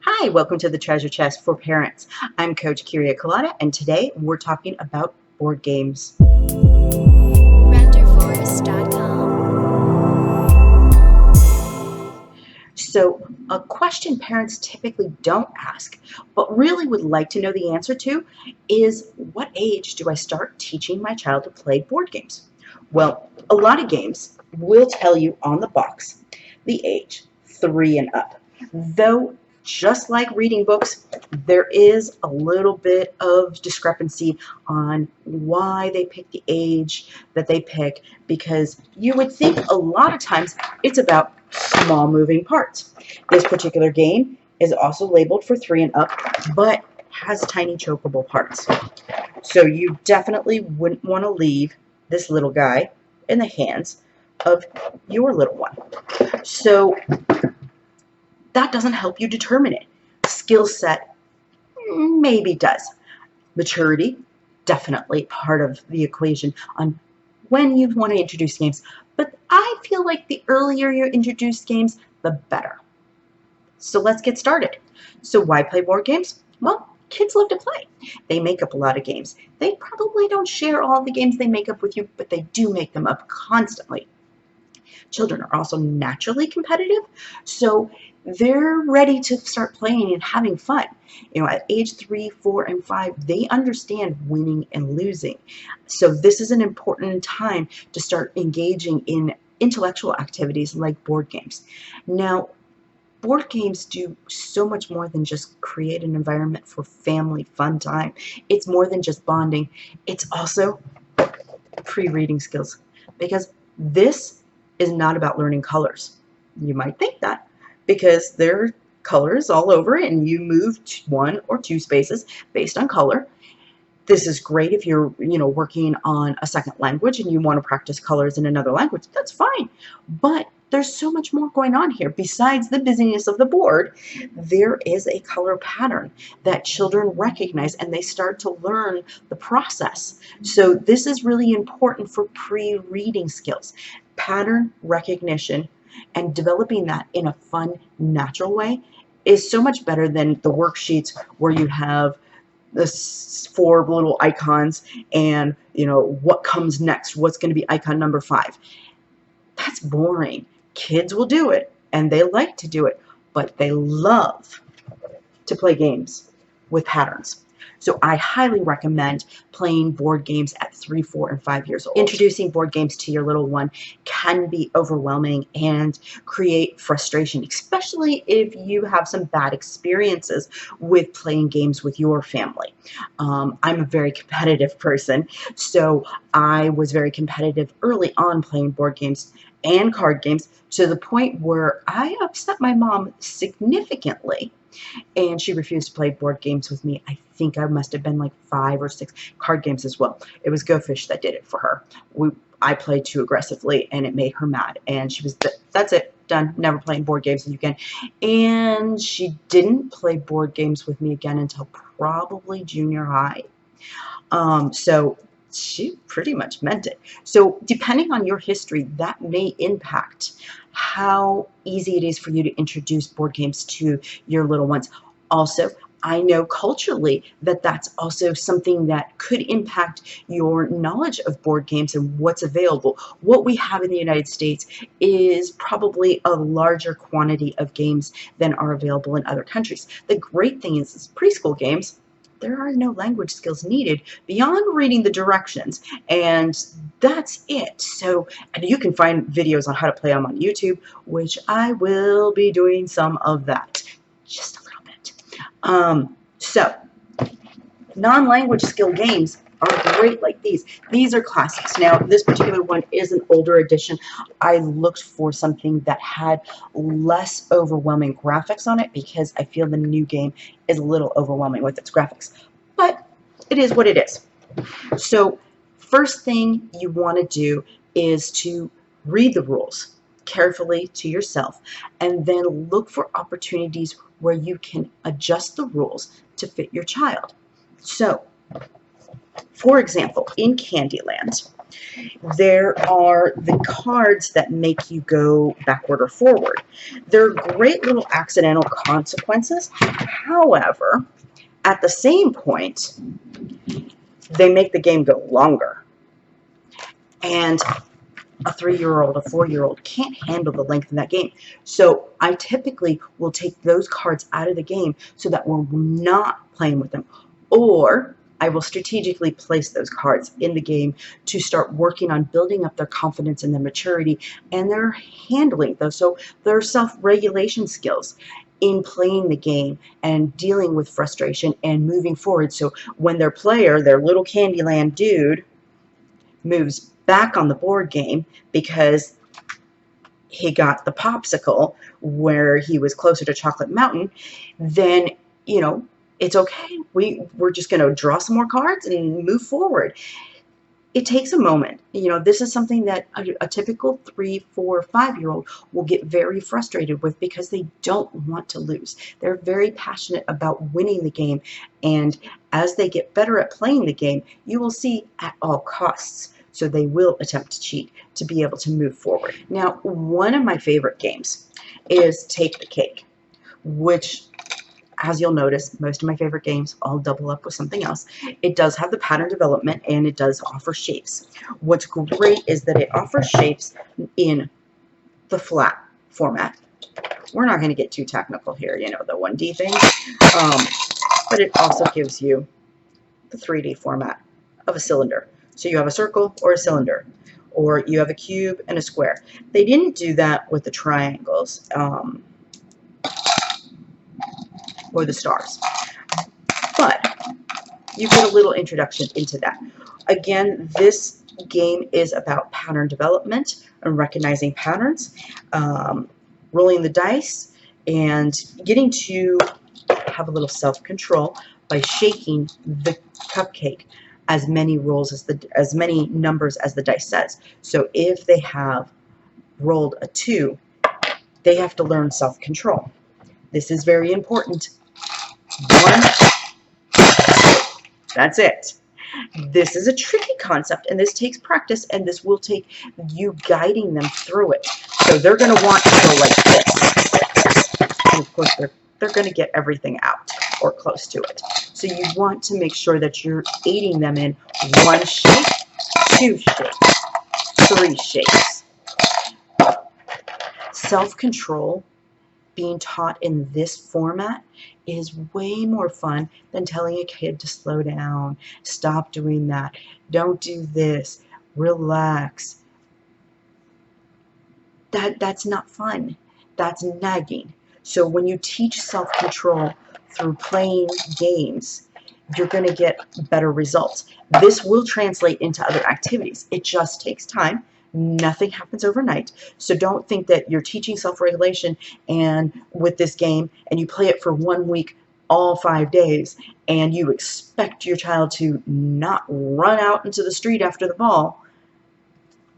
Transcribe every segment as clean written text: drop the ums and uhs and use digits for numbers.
Hi, welcome to the Treasure Chest for Parents. I'm Coach Kiria Kalata, and today we're talking about board games. So, a question parents typically don't ask, but really would like to know the answer to is, what age do I start teaching my child to play board games? Well, a lot of games will tell you on the box the age, 3 and up. Though, just like reading books, there is a little bit of discrepancy on why they pick the age that they pick, because you would think a lot of times it's about small moving parts. This particular game is also labeled for 3 and up, but has tiny chokeable parts. So you definitely wouldn't want to leave this little guy in the hands of your little one. So that doesn't help you determine it. Skill set maybe does. Maturity, definitely part of the equation on when you want to introduce games. But I feel like the earlier you introduce games, the better. So let's get started. So why play board games? Well, kids love to play. They make up a lot of games. They probably don't share all the games they make up with you, but they do make them up constantly. Children are also naturally competitive, so they're ready to start playing and having fun. At age 3, 4, and 5, they understand winning and losing. So this is an important time to start engaging in intellectual activities like board games. Now, board games do so much more than just create an environment for family fun time. It's more than just bonding. It's also pre-reading skills, because this is not about learning colors. You might think that, because there are colors all over it and you move 1 or 2 spaces based on color. This is great if you're working on a second language and you want to practice colors in another language. That's fine. But there's so much more going on here. Besides the busyness of the board, there is a color pattern that children recognize, and they start to learn the process. So this is really important for pre-reading skills. Pattern recognition and developing that in a fun, natural way is so much better than the worksheets where you have this 4 little icons and what comes next, what's going to be icon number 5. That's boring. Kids will do it, and they like to do it, but they love to play games with patterns. So I highly recommend playing board games at 3, 4, and 5 years old. Introducing board games to your little one can be overwhelming and create frustration, especially if you have some bad experiences with playing games with your family. I'm a very competitive person, so I was very competitive early on playing board games and card games, to the point where I upset my mom significantly, and she refused to play board games with me. I think I must have been like 5 or 6. Card games as well. It was Go Fish that did it for her. I played too aggressively, and it made her mad, and she was, that's it, done, never playing board games with you again. And she didn't play board games with me again until probably junior high. So she pretty much meant it. So depending on your history, that may impact how easy it is for you to introduce board games to your little ones. Also, I know culturally that that's also something that could impact your knowledge of board games and what's available. What we have in the United States is probably a larger quantity of games than are available in other countries. The great thing is preschool games, there are no language skills needed beyond reading the directions, and that's it. So, and you can find videos on how to play them on YouTube, which I will be doing some of that, just a little bit. So, non-language skill games are great like these. These are classics. Now, this particular one is an older edition. I looked for something that had less overwhelming graphics on it, because I feel the new game is a little overwhelming with its graphics. But it is what it is. So, first thing you want to do is to read the rules carefully to yourself, and then look for opportunities where you can adjust the rules to fit your child. So, for example, in Candyland, There are the cards that make you go backward or forward. They're great little accidental consequences. However, at the same point, they make the game go longer. And a 3-year-old, a 4-year-old can't handle the length of that game. So I typically will take those cards out of the game so that we're not playing with them. Or I will strategically place those cards in the game to start working on building up their confidence and their maturity and their handling those. So their self-regulation skills in playing the game and dealing with frustration and moving forward. So when their player, their little Candyland dude, moves back on the board game because he got the popsicle where he was closer to Chocolate Mountain, then, you know, it's okay. We're just going to draw some more cards and move forward. It takes a moment. You know, this is something that a typical 3, 4, 5-year-old will get very frustrated with because they don't want to lose. They're very passionate about winning the game. And as they get better at playing the game, you will see at all costs. So they will attempt to cheat to be able to move forward. Now, one of my favorite games is Take the Cake, which, as you'll notice, most of my favorite games all double up with something else. It does have the pattern development and it does offer shapes. What's great is that it offers shapes in the flat format. We're not going to get too technical here, you know, the 1D thing, but it also gives you the 3D format of a cylinder. So you have a circle or a cylinder, or you have a cube and a square. They didn't do that with the triangles or the stars, but you get a little introduction into that. Again, this game is about pattern development and recognizing patterns, rolling the dice, and getting to have a little self-control by shaking the cupcake as many numbers as the dice says. So if they have rolled a 2, they have to learn self-control. This is very important. 1, that's it. This is a tricky concept, and this takes practice, and this will take you guiding them through it. So they're going to want to go like this. And of course, they're going to get everything out or close to it. So you want to make sure that you're aiding them in 1 shape, 2 shapes, 3 shapes. Self-control being taught in this format is way more fun than telling a kid to slow down, stop doing that, don't do this, relax. That's not fun. That's nagging. So when you teach self-control through playing games, you're going to get better results. This will translate into other activities. It just takes time. Nothing happens overnight. So don't think that you're teaching self-regulation and with this game and you play it for 1 week, all 5 days, and you expect your child to not run out into the street after the ball.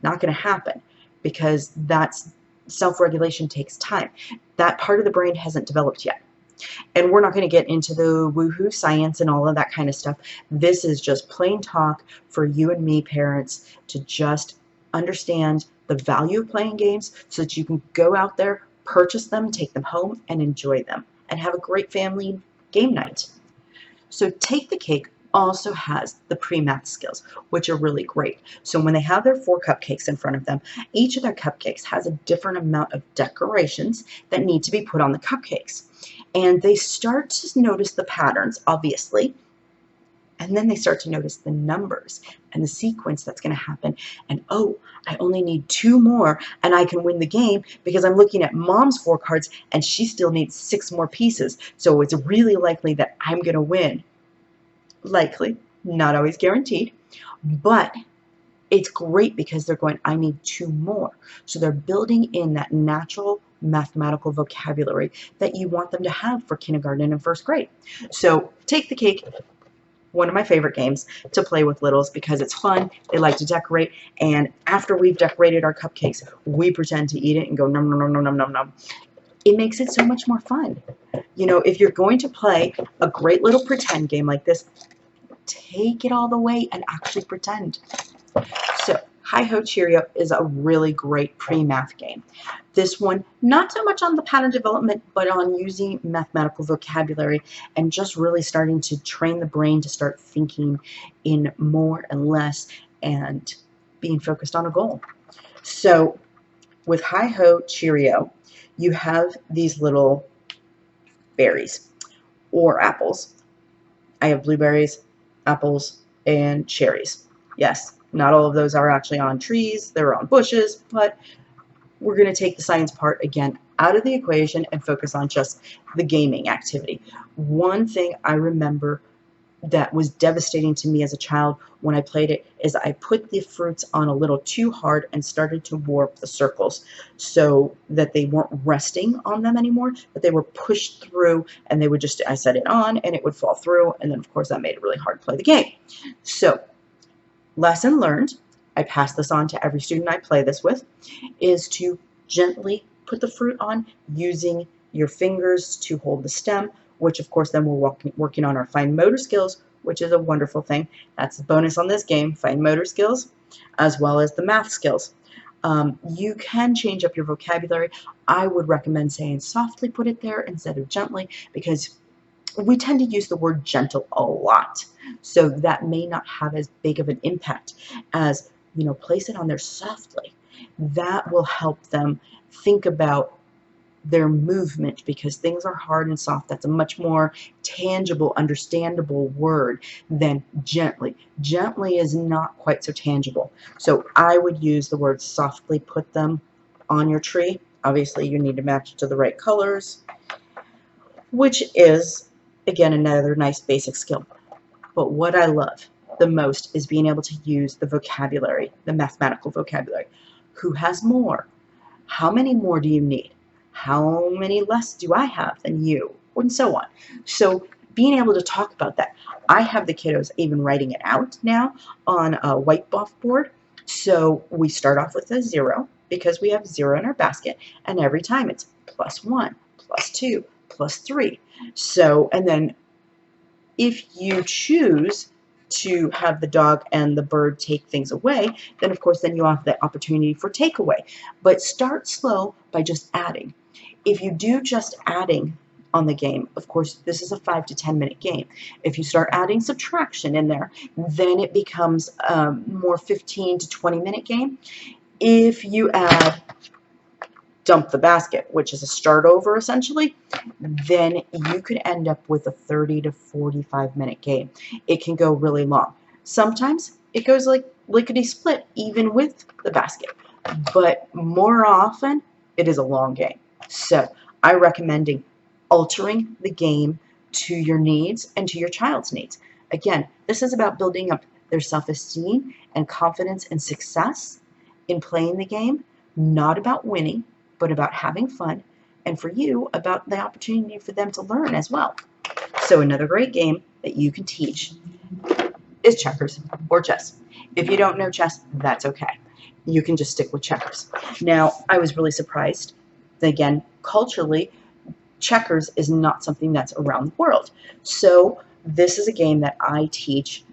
Not going to happen, because that's self-regulation takes time. That part of the brain hasn't developed yet. And we're not going to get into the woohoo science and all of that kind of stuff. This is just plain talk for you and me, parents, to just understand the value of playing games so that you can go out there, purchase them, take them home, and enjoy them, and have a great family game night. So Take the Cake also has the pre-math skills, which are really great. So when they have their 4 cupcakes in front of them, each of their cupcakes has a different amount of decorations that need to be put on the cupcakes. And they start to notice the patterns, obviously, and then they start to notice the numbers and the sequence that's going to happen. And oh, I only need 2 more and I can win the game because I'm looking at mom's 4 cards and she still needs 6 more pieces. So it's really likely that I'm going to win. Likely, not always guaranteed, but it's great because they're going, I need 2 more. So they're building in that natural mathematical vocabulary that you want them to have for kindergarten and 1st grade. So Take the Cake, one of my favorite games to play with littles because it's fun. They like to decorate, and after we've decorated our cupcakes, we pretend to eat it and go num num num num num num num. It makes it so much more fun. You know, if you're going to play a great little pretend game like this, take it all the way and actually pretend. So Hi-Ho Cheerio is a really great pre-math game. This one, not so much on the pattern development, but on using mathematical vocabulary and just really starting to train the brain to start thinking in more and less and being focused on a goal. So with Hi-Ho Cheerio, you have these little berries or apples. I have blueberries, apples, and cherries. Yes, not all of those are actually on trees, they're on bushes, but we're going to take the science part again out of the equation and focus on just the gaming activity. One thing I remember that was devastating to me as a child when I played it is I put the fruits on a little too hard and started to warp the circles so that they weren't resting on them anymore, but they were pushed through, and they would just, I set it on and it would fall through, and then of course that made it really hard to play the game. So lesson learned, I pass this on to every student I play this with, is to gently put the fruit on using your fingers to hold the stem, which of course then we're working on our fine motor skills, which is a wonderful thing. That's the bonus on this game, fine motor skills, as well as the math skills. You can change up your vocabulary. I would recommend saying softly put it there instead of gently, because we tend to use the word gentle a lot. So that may not have as big of an impact as, place it on there softly. That will help them think about their movement, because things are hard and soft. That's a much more tangible, understandable word than gently. Gently is not quite so tangible. So I would use the word softly put them on your tree. Obviously, you need to match it to the right colors, which is, again, another nice basic skill. But what I love the most is being able to use the vocabulary, the mathematical vocabulary. Who has more? How many more do you need? How many less do I have than you? And so on. So being able to talk about that. I have the kiddos even writing it out now on a whiteboard board. So we start off with a 0 because we have 0 in our basket, and every time it's +1, +2, +3. So, and then if you choose to have the dog and the bird take things away, then of course then you have the opportunity for takeaway. But start slow by just adding. If you do just adding on the game, of course this is a 5 to 10 minute game. If you start adding subtraction in there, then it becomes a more 15 to 20 minute game. If you add dump the basket, which is a start over essentially, then you could end up with a 30 to 45 minute game. It can go really long. Sometimes it goes like lickety split even with the basket, but more often it is a long game. So I recommend altering the game to your needs and to your child's needs. Again, this is about building up their self-esteem and confidence and success in playing the game, not about winning, but about having fun, and for you, about the opportunity for them to learn as well. So another great game that you can teach is checkers or chess. If you don't know chess, that's okay. You can just stick with checkers. Now, I was really surprised that, again, culturally, checkers is not something that's around the world. So this is a game that I teach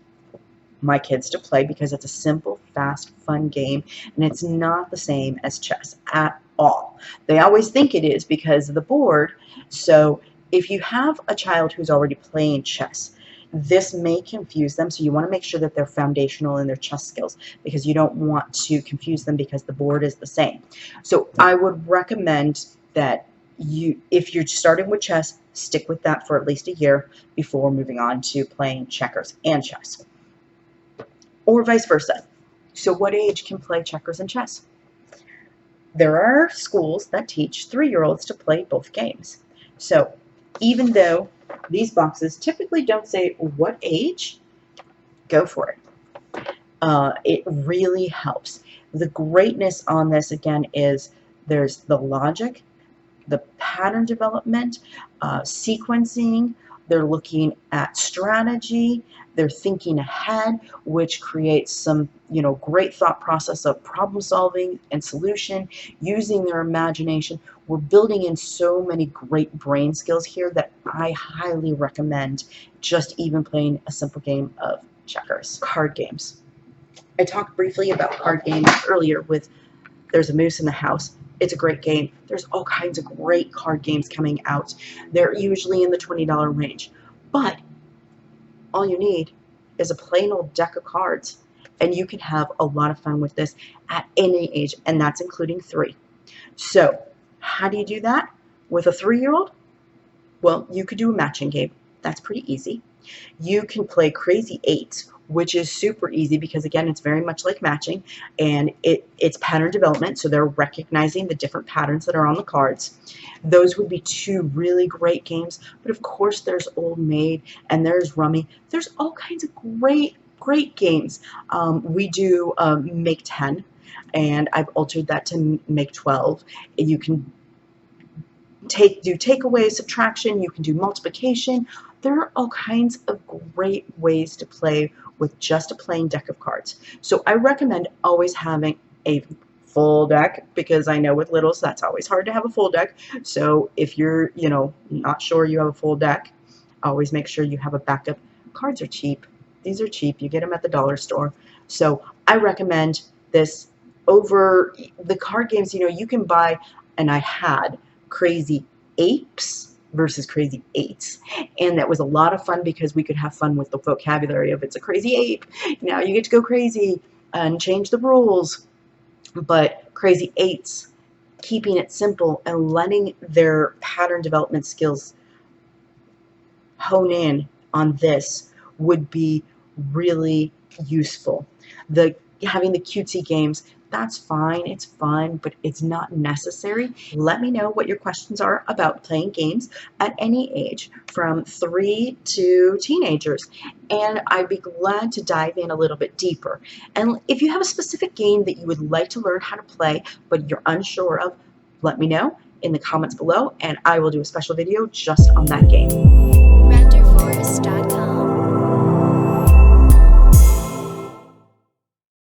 my kids to play because it's a simple, fast, fun game, and it's not the same as chess at all. They always think it is because of the board. So if you have a child who's already playing chess, this may confuse them, so you want to make sure that they're foundational in their chess skills, because you don't want to confuse them because the board is the same. So I would recommend that if you're starting with chess, stick with that for at least a year before moving on to playing checkers and chess, or vice versa. So what age can play checkers and chess? There are schools that teach 3-year-olds to play both games. So even though these boxes typically don't say what age, go for it. It really helps. The greatness on this, again, is there's the logic, the pattern development, sequencing. They're looking at strategy. They're thinking ahead, which creates some, great thought process of problem solving and solution, using their imagination. We're building in so many great brain skills here that I highly recommend just even playing a simple game of checkers. Card games. I talked briefly about card games earlier with There's a Moose in the House. It's a great game. There's all kinds of great card games coming out. They're usually in the $20 range. But all you need is a plain old deck of cards, and you can have a lot of fun with this at any age, and that's including 3. So how do you do that with a 3-year-old? Well, you could do a matching game. That's pretty easy. You can play Crazy Eights, which is super easy because, again, it's very much like matching, and it's pattern development, so they're recognizing the different patterns that are on the cards. Those would be 2 really great games, but of course there's Old Maid and there's Rummy. There's all kinds of great games. We do Make 10, and I've altered that to Make 12. You can do takeaway, subtraction, you can do multiplication. There are all kinds of great ways to play with just a plain deck of cards. So I recommend always having a full deck, because I know with littles that's always hard to have a full deck. So if you're, not sure you have a full deck, always make sure you have a backup. Cards are cheap. These are cheap. You get them at the dollar store. So I recommend this over the card games. You can buy, and I had Crazy Apes versus Crazy Eights, and that was a lot of fun because we could have fun with the vocabulary of it's a crazy ape. Now you get to go crazy and change the rules. But Crazy Eights, keeping it simple and letting their pattern development skills hone in on this would be really useful. Having the cutesy games, that's fine, it's fun, but it's not necessary. Let me know what your questions are about playing games at any age, from 3 to teenagers, and I'd be glad to dive in a little bit deeper. And if you have a specific game that you would like to learn how to play, but you're unsure of, let me know in the comments below, and I will do a special video just on that game.